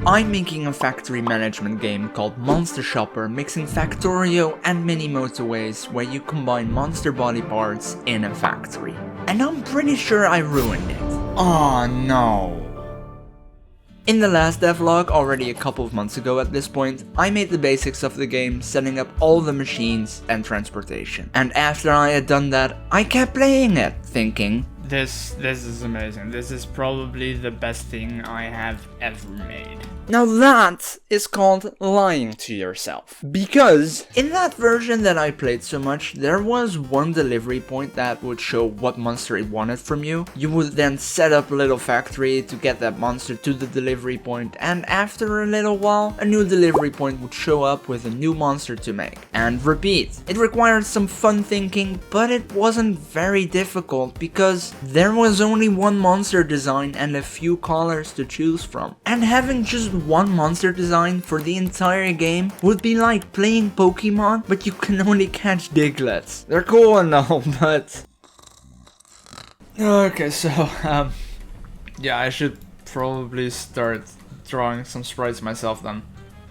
I'm making a factory management game called Monster Shopper, mixing Factorio and mini motorways where you combine monster body parts in a factory. And I'm pretty sure I ruined it. Oh no. In the last devlog, already a couple of months ago at this point, I made the basics of the game, setting up all the machines and transportation. And after I had done that, I kept playing it, thinking, This is amazing. This is probably the best thing I have ever made. now that is called lying to yourself. Because in that version that I played so much, there was one delivery point that would show what monster it wanted from you. You would then set up a little factory to get that monster to the delivery point, and after a little while, a new delivery point would show up with a new monster to make. And repeat. It required some fun thinking, but it wasn't very difficult because there was only one monster design and a few colors to choose from. And having just one monster design for the entire game would be like playing Pokemon, but you can only catch Diglets. They're cool and all, but... Okay, so, yeah, I should probably start drawing some sprites myself then,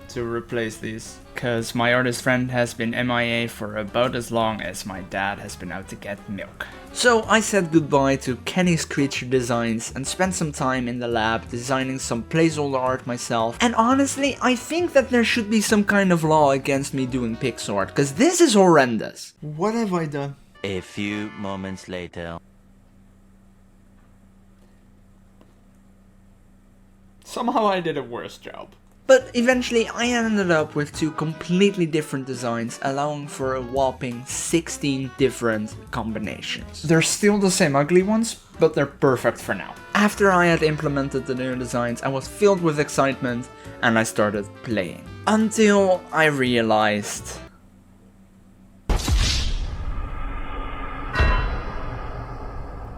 to replace these. Cause my artist friend has been MIA for about as long as my dad has been out to get milk. So I said goodbye to Kenny's creature designs and spent some time in the lab designing some placeholder art myself. And honestly, I think that there should be some kind of law against me doing pixel art, cause this is horrendous. What have I done? A few moments later. Somehow I did a worse job. But eventually I ended up with two completely different designs, allowing for a whopping 16 different combinations. They're still the same ugly ones, but they're perfect for now. After I had implemented the new designs, I was filled with excitement and I started playing. Until I realized...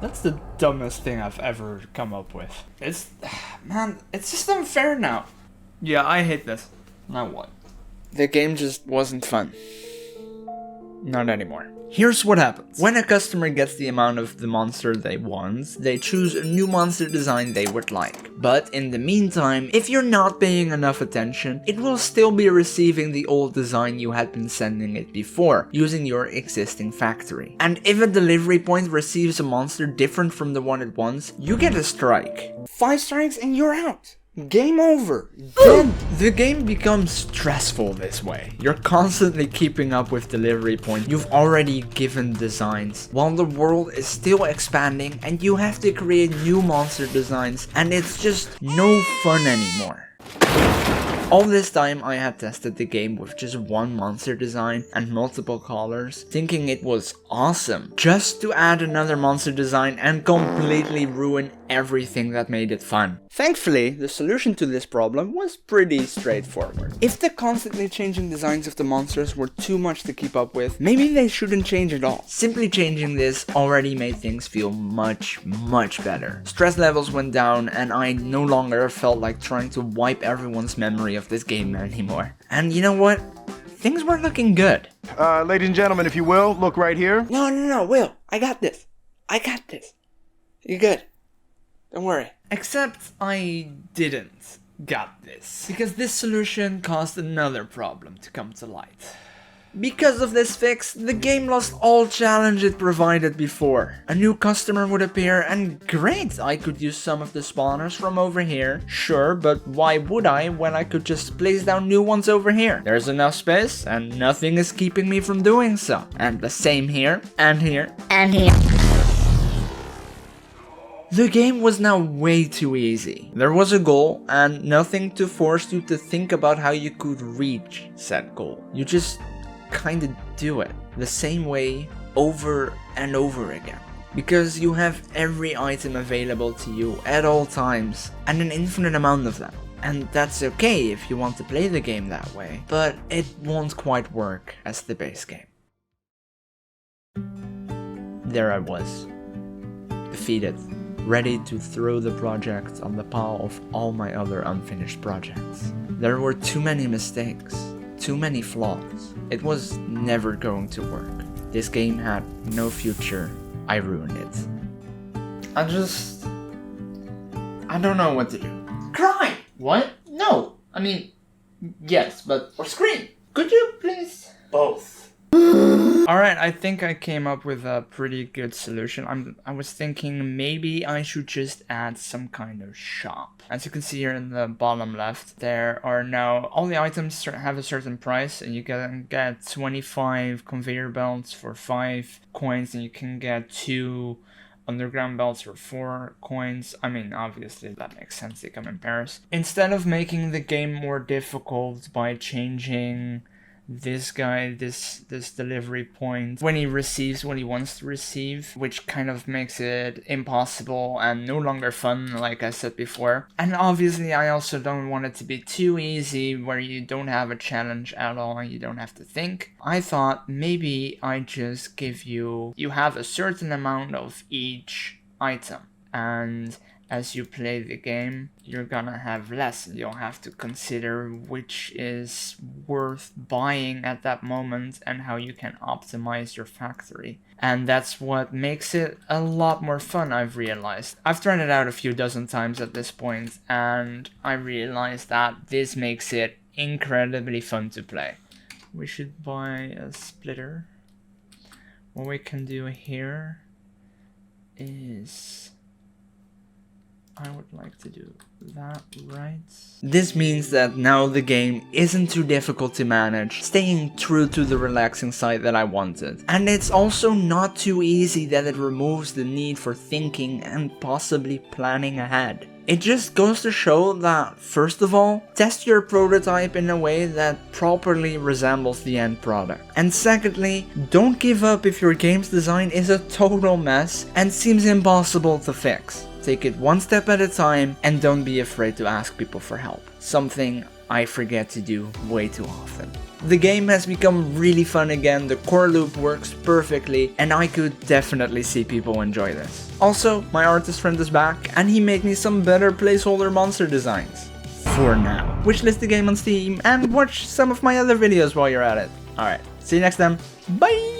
That's the dumbest thing I've ever come up with. Man, it's just unfair now. Yeah, I hate this. Now what? The game just wasn't fun. Not anymore. Here's what happens. When a customer gets the amount of the monster they want, they choose a new monster design they would like. But in the meantime, if you're not paying enough attention, it will still be receiving the old design you had been sending it before, using your existing factory. And if a delivery point receives a monster different from the one it wants, you get a strike. 5 strikes and you're out. Game over. Dead. The game becomes stressful this way. You're constantly keeping up with delivery points you've already given designs, while the world is still expanding and you have to create new monster designs, and it's just no fun anymore. All this time I had tested the game with just one monster design and multiple colors, thinking it was awesome, just to add another monster design and completely ruin everything that made it fun. Thankfully, the solution to this problem was pretty straightforward. If the constantly changing designs of the monsters were too much to keep up with, maybe they shouldn't change at all. Simply changing this already made things feel much better. Stress levels went down and I no longer felt like trying to wipe everyone's memory of this game anymore. And you know what? Things were looking good. Ladies and gentlemen, if you will, look right here. No, Will. I got this. You're good. Don't worry. Except I didn't got this. Because this solution caused another problem to come to light. Because of this fix, the game lost all challenge it provided before. A new customer would appear and great, I could use some of the spawners from over here. Sure, but why would I when I could just place down new ones over here? There's enough space and nothing is keeping me from doing so. And the same here, and here, and here. The game was now way too easy. There was a goal and nothing to force you to think about how you could reach said goal. You just kinda do it the same way over and over again. Because you have every item available to you at all times and an infinite amount of them. And that's okay if you want to play the game that way, but it won't quite work as the base game. There I was, defeated, ready to throw the project on the pile of all my other unfinished projects. There were too many mistakes, too many flaws. It was never going to work. This game had no future. I ruined it. I don't know what to do. Cry! What? No! No, I mean, yes, but... Or screen. Could you please? Both. Alright, I think I came up with a pretty good solution. I was thinking maybe I should just add some kind of shop. As you can see here in the bottom left, there are now all the items have a certain price, and you can get 25 conveyor belts for 5 coins, and you can get 2 underground belts for 4 coins. I mean, obviously that makes sense, they come in pairs. Instead of making the game more difficult by changing this guy, this delivery point, when he receives what he wants to receive, which kind of makes it impossible and no longer fun, like I said before. And obviously I also don't want it to be too easy, where you don't have a challenge at all and you don't have to think. I thought maybe I just give you have a certain amount of each item, and as you play the game, you're gonna have less. You'll have to consider which is worth buying at that moment and how you can optimize your factory. And that's what makes it a lot more fun, I've realized. I've tried it out a few dozen times at this point, and I realized that this makes it incredibly fun to play. We should buy a splitter. What we can do here is... I would like to do that right. This means that now the game isn't too difficult to manage, staying true to the relaxing side that I wanted. And it's also not too easy that it removes the need for thinking and possibly planning ahead. It just goes to show that, first of all, test your prototype in a way that properly resembles the end product. And secondly, don't give up if your game's design is a total mess and seems impossible to fix. Take it one step at a time and don't be afraid to ask people for help. Something I forget to do way too often. The game has become really fun again, the core loop works perfectly, and I could definitely see people enjoy this. Also, my artist friend is back, and he made me some better placeholder monster designs. For now. Wishlist the game on Steam, and watch some of my other videos while you're at it. Alright, see you next time. Bye!